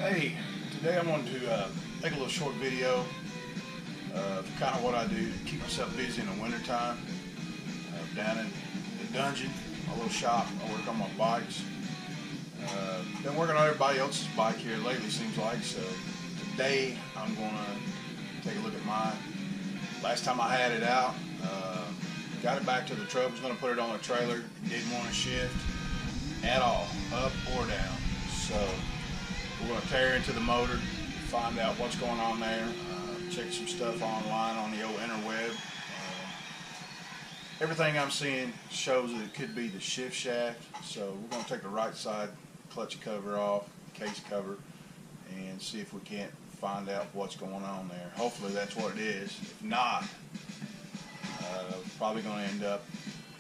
Hey, today I wanted to make a little short video of kind of what I do to keep myself busy in the wintertime. Down in the dungeon, my little shop, I work on my bikes. Been working on everybody else's bike here lately, seems like, so today I'm going to take a look at mine. Last time I had it out, got it back to the truck, was going to put it on a trailer, didn't want to shift at all, up or down. So we're going to tear into the motor, find out what's going on there, check some stuff online on the old interweb. Everything I'm seeing shows that it could be the shift shaft, so we're going to take the right side clutch cover off, case cover, and see if we can't find out what's going on there. Hopefully that's what it is. If not, probably going to end up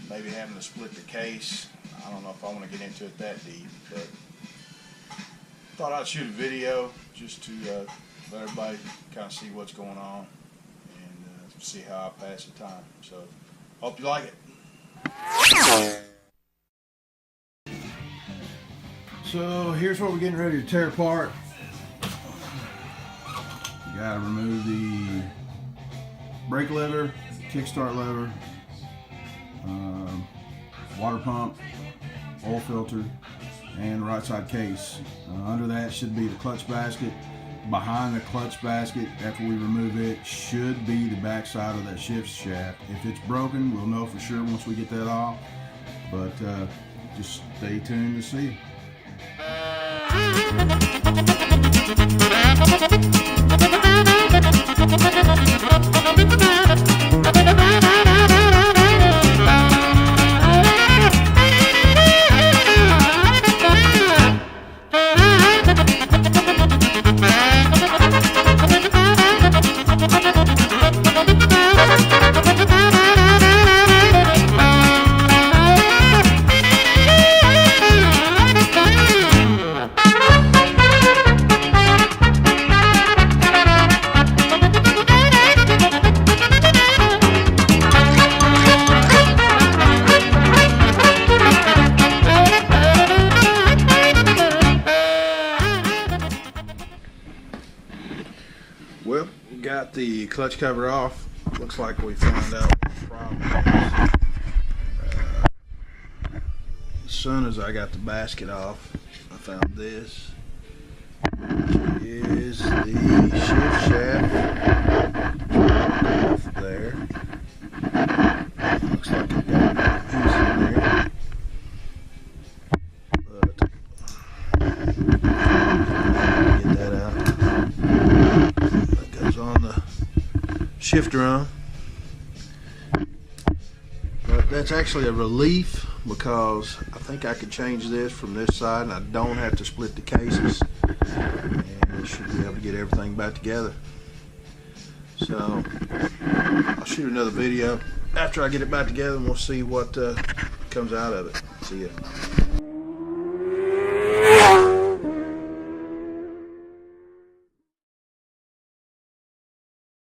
maybe having to split the case. I don't know if I want to get into it that deep, but thought I'd shoot a video just to let everybody kind of see what's going on and see how I pass the time. So hope you like it. So here's what we're getting ready to tear apart. You gotta remove the brake lever, kickstart lever, water pump, oil filter, and the right side case. Under that should be the clutch basket. Behind the clutch basket, after we remove it, should be the back side of that shift shaft. If it's broken, we'll know for sure once we get that off, but just stay tuned to see. Well, we got the clutch cover off. Looks like we found out what the problem is. As soon as I got the basket off, I found this, which is the shift shaft off there. Looks like it got a piece in there, but get that out. On the shifter on, but that's actually a relief because I think I could change this from this side and I don't have to split the cases, and we should be able to get everything back together. So I'll shoot another video after I get it back together and we'll see what comes out of it. See ya.